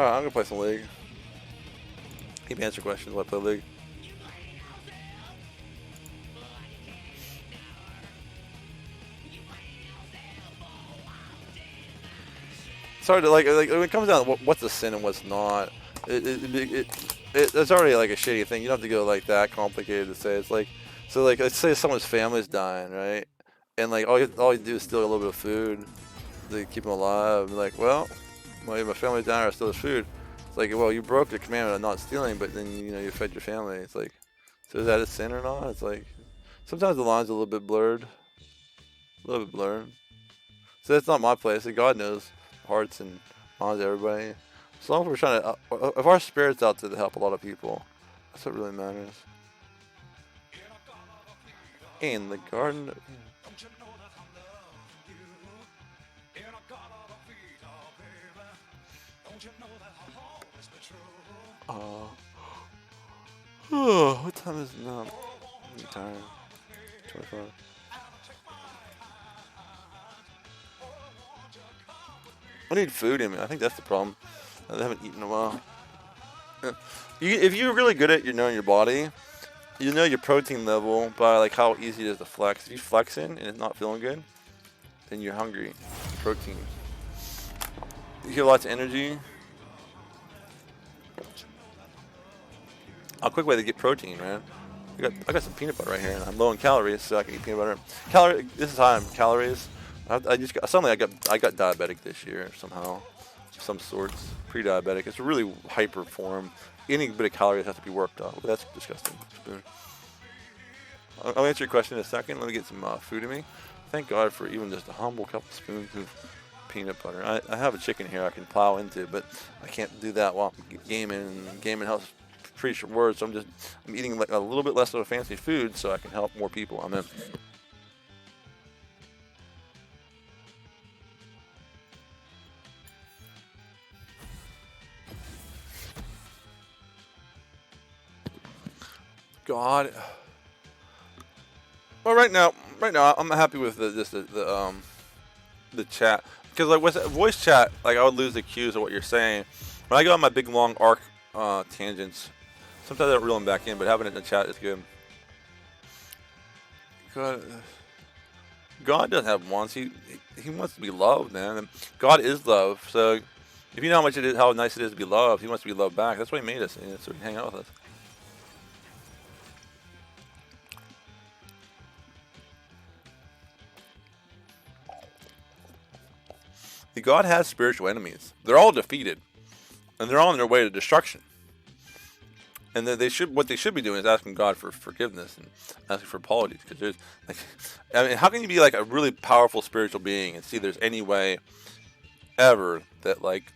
Alright, I'm gonna play some League. Keep answering questions while I play League. It's hard to like when it comes down to what's a sin and what's not. It's already like a shitty thing. You don't have to go like that complicated to say. It's like, so like let's say someone's family's dying, right? And like all you do is steal a little bit of food to keep them alive. And like, well, my family's dying, I stole this food. It's like, well, you broke the commandment of not stealing, but then you fed your family. It's like, so is that a sin or not? It's like sometimes the lines are a little bit blurred, So that's not my place. And God knows hearts and minds of everybody. As long as we're trying to, if our spirit's out to help a lot of people, that's what really matters. In the garden. What time is it now? I'm tired. 25. I need food in me. I think that's the problem. I haven't eaten in a while. If you're really good at knowing your body, you know your protein level by like how easy it is to flex. If you flex in and it's not feeling good, then you're hungry. Protein. You get lots of energy. A quick way to get protein, man. I got some peanut butter right here, and I'm low in calories, so I can eat peanut butter. This is high in calories. I just got diabetic this year somehow, of some sorts. Pre-diabetic. It's a really hyper form. Any bit of calories has to be worked off. That's disgusting. Spoon. I'll answer your question in a second. Let me get some food in me. Thank God for even just a humble couple spoons of peanut butter. I have a chicken here I can plow into, but I can't do that while I'm gaming. And gaming helps preach your words. So I'm eating like a little bit less of a fancy food so I can help more people. I'm in. God. Well, right now, I'm happy with the chat, because like with voice chat, like I would lose the cues of what you're saying. When I go on my big long arc tangents, sometimes I don't reel them back in, but having it in the chat is good. God doesn't have wants. He wants to be loved, man. And God is love. So if you know how nice it is to be loved, He wants to be loved back. That's why He made us, so He can hang out with us. God has spiritual enemies. They're all defeated, and they're all on their way to destruction. And then what they should be doing is asking God for forgiveness and asking for apologies. Because there's, like, I mean, how can you be like a really powerful spiritual being and see there's any way ever that like,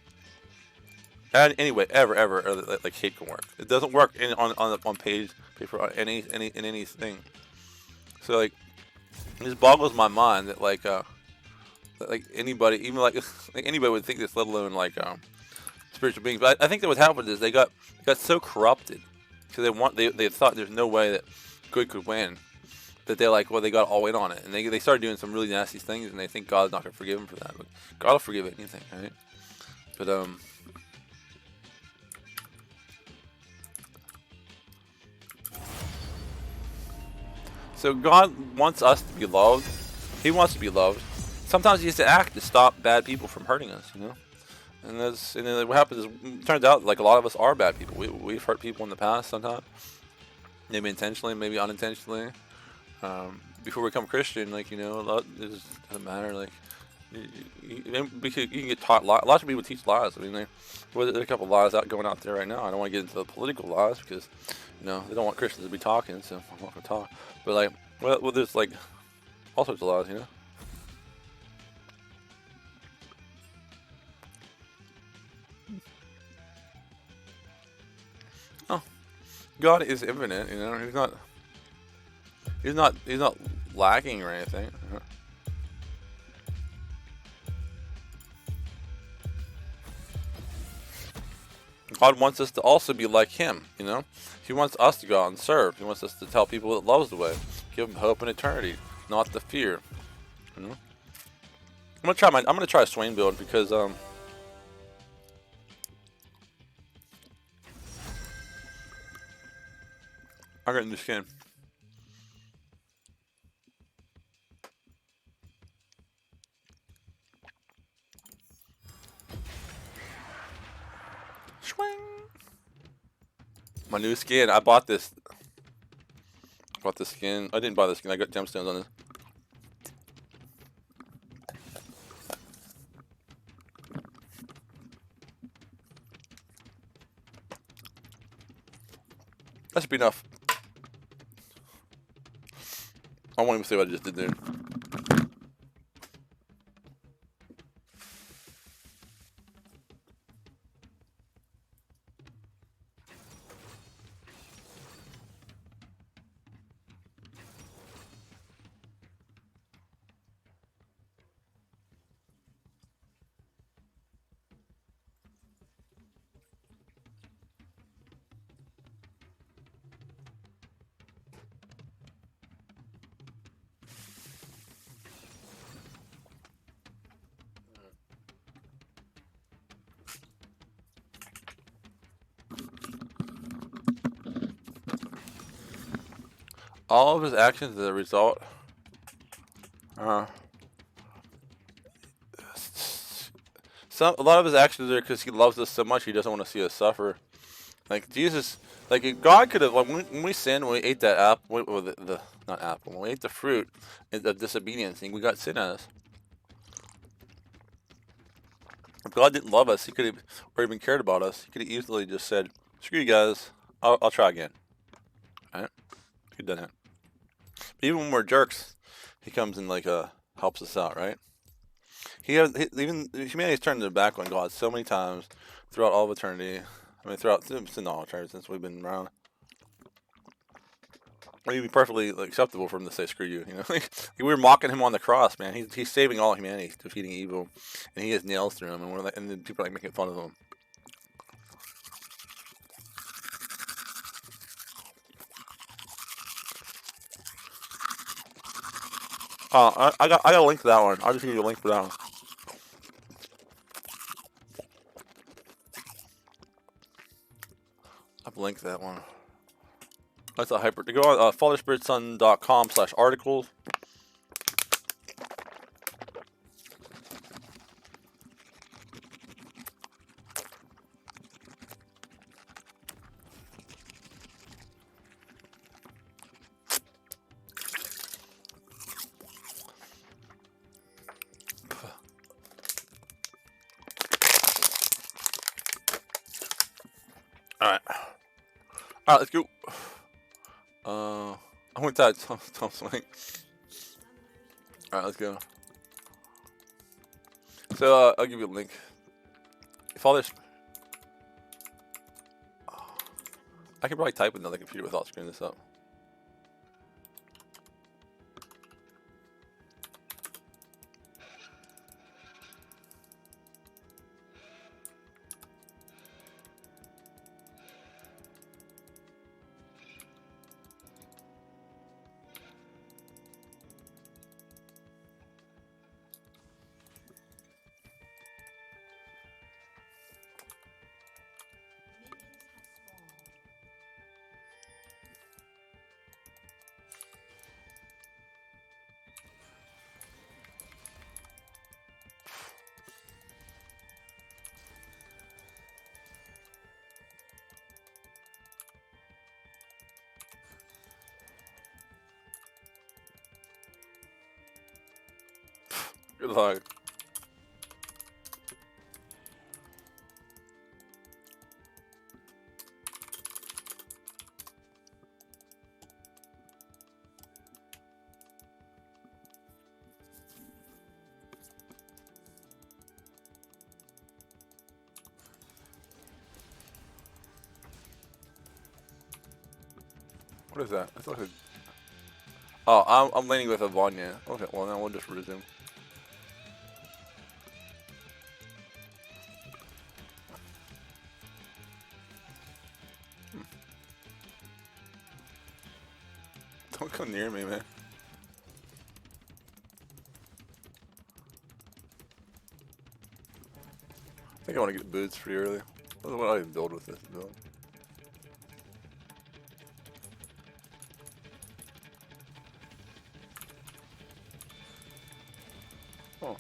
any way ever that, like hate can work? It doesn't work on paper on anything. So like, it just boggles my mind that like anybody, even like anybody would think this, let alone like spiritual beings. But I think that what happened is they got so corrupted because they thought there's no way that good could win, that they got all in on it, and they started doing some really nasty things, and they think God's not gonna forgive them for that. But God will forgive anything, right? But so God wants us to be loved. He wants to be loved. Sometimes He has to act to stop bad people from hurting us, you know. And then what happens is, it turns out like a lot of us are bad people. We've hurt people in the past sometimes, maybe intentionally, maybe unintentionally. Before we become Christian, like, you know, it just doesn't matter. Like, you can get taught lies. Lots of people teach lies. I mean, there's a couple of lies going out there right now. I don't want to get into the political lies because, you know, they don't want Christians to be talking, so I'm not gonna talk. But like, well, there's like all sorts of lies, you know. God is infinite, you know. He's not lacking or anything. God wants us to also be like Him, you know. He wants us to go out and serve. He wants us to tell people that love's the way, give them hope and eternity, not the fear. You know. I'm gonna try a Swain build because I got a new skin. Swing. My new skin. I bought this. Bought the skin. I didn't buy the skin. I got gemstones on this. That should be enough. I won't even say what I just did there. All of his actions are the result. A lot of his actions are because he loves us so much he doesn't want to see us suffer. Like Jesus, like if God could have. Like when we sinned, when we ate that apple, not apple, when we ate the fruit of disobedience, and we got sin at us. If God didn't love us, he could have, or even cared about us, he could have easily just said, "Screw you guys, I'll try again." Right? He'd done it. But even when we're jerks, he comes and like helps us out, right? Even humanity's turned their back on God so many times throughout all of eternity. I mean, throughout all eternity since we've been around. It would be perfectly acceptable for him to say "screw you." You know, we were mocking him on the cross, man. He's saving all humanity, defeating evil, and he has nails through him, and we're like, and then people are like making fun of him. I got a link to that one. I'll just give you a link for that one. I've linked that one. That's a hyper. To go on fatherspiritson.com/articles. Alright, let's go. I went to Tom Swing. Alright, let's go. So, I'll give you a link. Father's. I could probably type into the computer without screwing this up. Good luck. What is that? It's like a... Oh, I'm landing with a Vanya. Okay, well now we'll just resume. Don't come near me, man. I think I want to get boots pretty early. What do I even build with this build? Oh.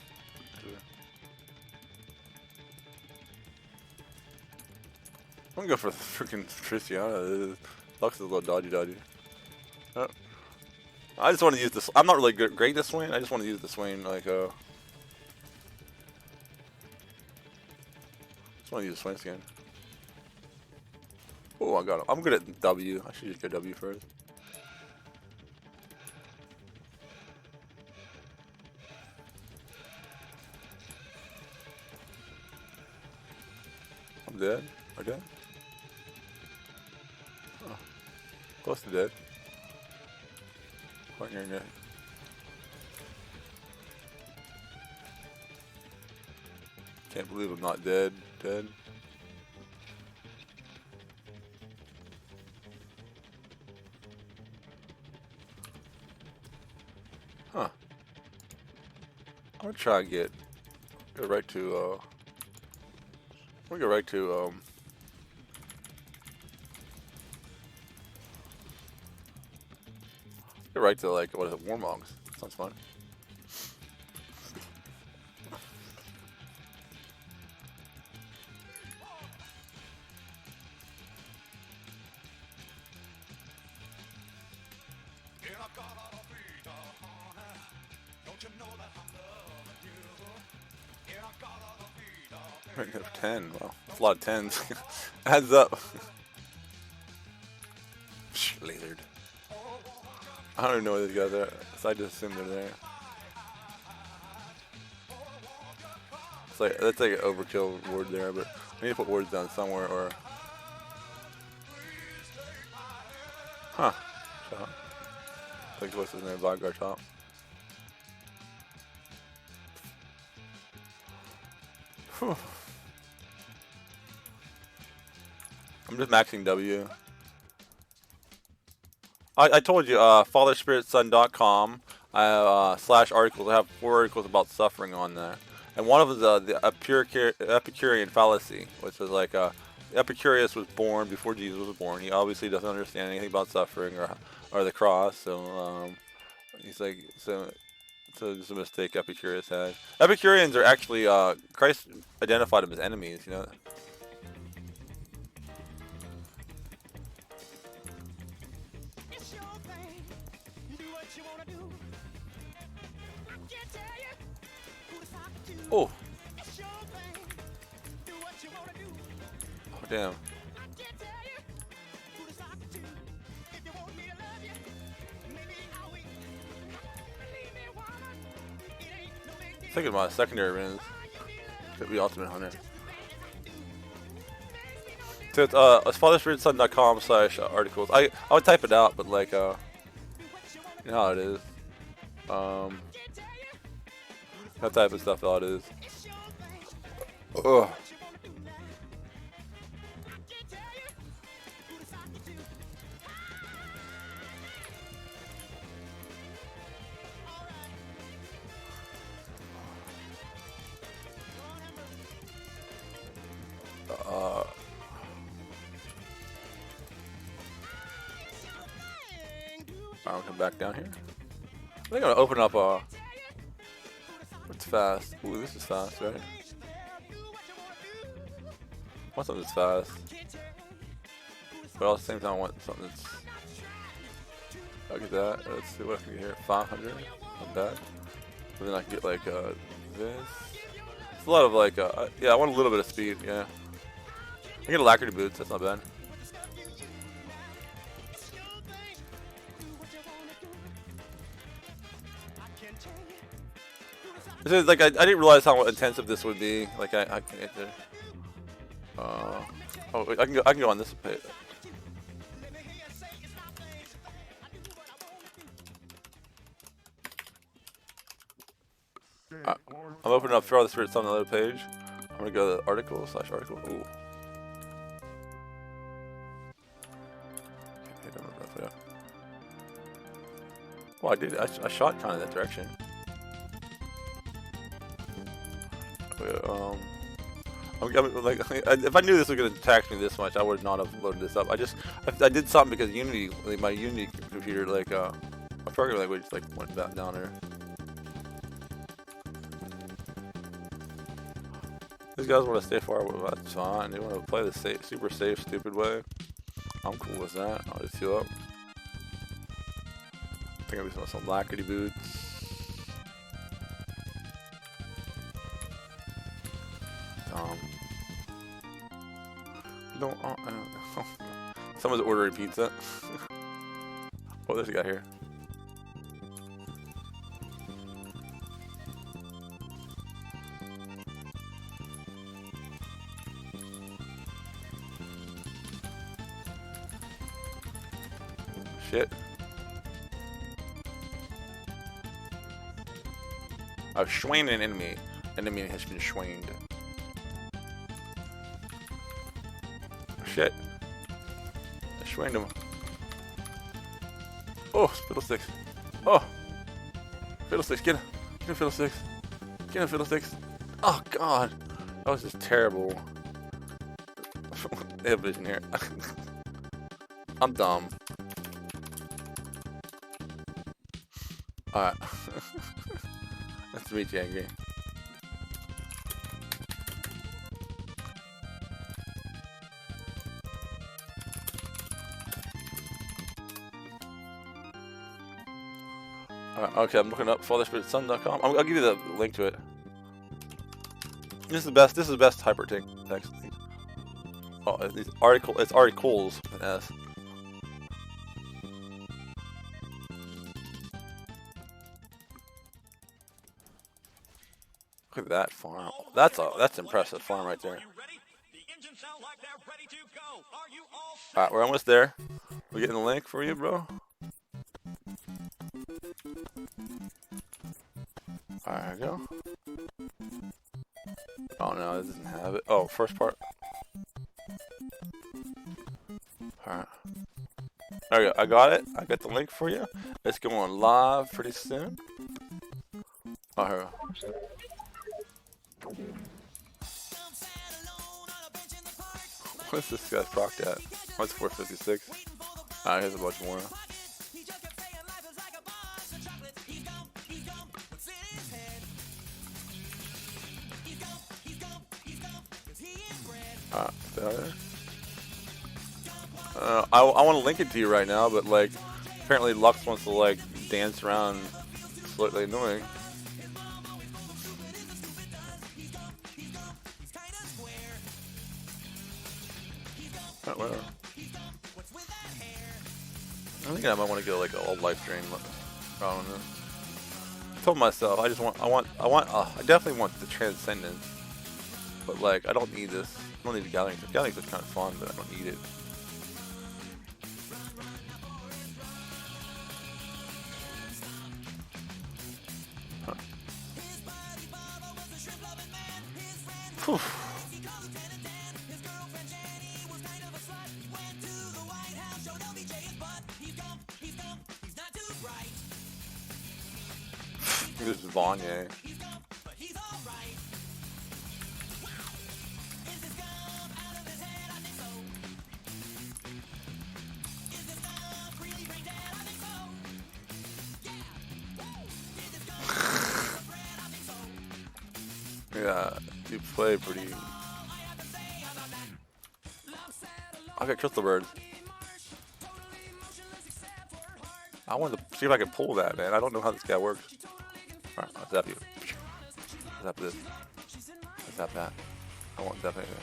I'm gonna go for the freaking Tristiana. Lux is a little dodgy. Oh. I just want to use this. I'm not really great this swing. I just want to use the swing like just want to use the swing skin. Oh, I got him. I'm good at W. I should just go W first. I'm dead. I'm dead. Oh. Close to dead. Right near neck. Can't believe I'm not dead. Dead. Huh. I'm gonna try and go right to we'll go right to go right to like what is it, Warmogs. Sounds fun. Right, 10. Wow, that's a lot of 10s. Adds up. Lasered. I don't even know where these guys are, so I just assume they're there. It's like that's like an overkill ward there, but I need to put wards down somewhere or. Huh. So, like what's his name? Vanguard top. Whew. I'm just maxing W. I told you, fatherspiritson.com. I have /articles. I have 4 articles about suffering on there, and one of them is the Epicurean fallacy, which is like Epicurus was born before Jesus was born. He obviously doesn't understand anything about suffering or the cross. So he's like so it's a mistake Epicurus had. Epicureans are actually Christ identified them as enemies. You know. Oh. Oh damn. Thinking about secondary wins. Could be Ultimate Hunter. So it's fatherspiritson.com/articles. I would type it out, but like you know how it is. That type of stuff, all it is. Ugh. I'll come back down here. I think I'm gonna open up what's fast? Ooh, this is fast, right? I want something that's fast. But at the same time I want something that's look at that. Let's see what I can get here. 500. Not bad. But then I can get like this. It's a lot of like yeah, I want a little bit of speed, yeah. I get alacrity boots, that's not bad. This is like I didn't realize how intensive this would be. Like I can get there. Oh, I can go on this page. I'm opening up Throw the Spirits on another page. I'm gonna go to the article/article. Ooh. Well, I did. I shot kind of that direction. Like, if I knew this was gonna tax me this much, I would not have loaded this up. I did something because Unity, like my Unity computer, like my programming language, like went back down there. These guys want to stay far away. That's fine. They want to play the safe, super safe, stupid way. I'm cool with that. I'll just heal up. I think I'll be some lackady boots. No, someone's ordering pizza. Oh, there's a guy here. Shit. I've schwained an enemy. Enemy has been schwained. Shit. I schwained him. Oh, Fiddlesticks. Oh! Fiddlesticks, get him. Get him, Fiddlesticks. Get him, Fiddlesticks. Oh, God. That was just terrible. They have vision here. I'm dumb. Alright. Nice to meet you, Angry. Okay, I'm looking up theyr'e.com. I'll give you the link to it. This is the best. This is the best hypertext. Oh, these article. It's articles with an S. Look at that farm. That's impressive farm right there. Alright, we're almost there. We're getting the link for you, bro. Alright, there we go. Oh no, this doesn't have it. Oh, first part. Alright. There we go. I got it. I got the link for you. It's going live pretty soon. Oh, here we go. What's this guy's proc at? Oh, it's 456. Alright, here's a bunch more. I want to link it to you right now, but like, apparently Lux wants to like dance around, slightly annoying. Oh, whatever. I think I might want to go like a old live stream. I don't know. I told myself I definitely want the transcendence, but like I don't need this. I don't need the gathering. The gathering is kind of fun, but I don't need it. Whew. This is Vanya. Yeah, you play pretty. I got crystal birds. I want to see if I can pull that, man. I don't know how this guy works. Alright, I'll zap you. Zap this. I'll zap that. I won't zap anything.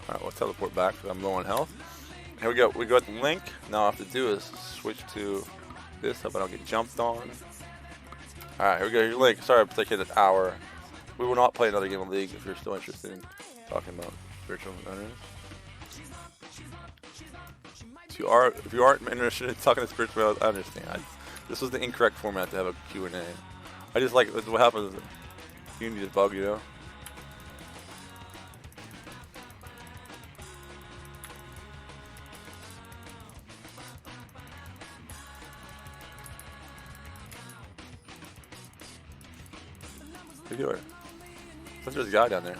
Alright, we'll teleport back because I'm low on health. Here we go. We got the link. Now all I have to do is switch to this. Hope I don't get jumped on. Alright, here we go. Here's your link. Sorry I'm taking an hour. We will not play another game of League if you're still interested in talking about spiritual matters. If you aren't interested in talking to spiritual matters, I understand. This was the incorrect format to have a Q&A. I just like what happens. You need to bug, you know. What are you doing? There's a guy down there.